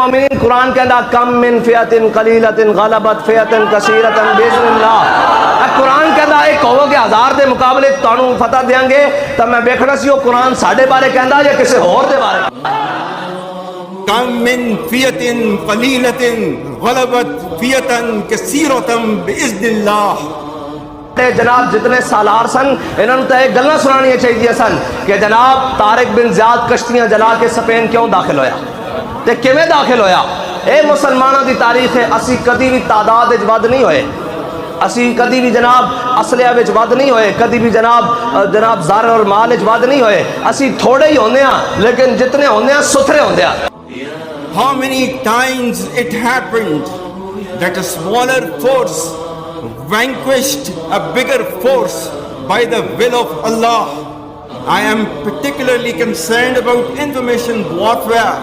المومنین قرآن کہندا کم من فئۃ قلیلۃ غلبت فئۃ کثیرۃ باذن اللہ. قرآن کہندا ایک ہوو کہ ہزار دے مقابلے تانوں فتح دیاں گے. تو میں ویکھنا سی وہ قرآن ساڈے بارے کہندا یا کسی ہور دے بارے. کم من فئۃ قلیلۃ غلبت فئۃ کثیرۃ باذن اللہ. جناب جتنے سالار سن انہوں نے تو ایک گلاں سنانیاں چاہیے سن کہ جناب طارق بن زیاد کشتیاں جلا کے سپین کیوں داخل ہویا تے کیویں داخل ہویا. اے مسلمانوں دی تاریخ ہے. اسی کدی بھی تعداد وچ ود نہیں ہوئے, اسی کدی بھی جناب اسلحہ وچ ود نہیں ہوئے, کدی بھی جناب زر اور مال وچ ود نہیں ہوئے. اسی تھوڑے ہی ہوندے ہاں لیکن جتنے ہوندے ہاں ستھرے ہوندے ہاں. How many times it happened that a smaller force vanquished a bigger force by the will of Allah. I am particularly concerned about information warfare.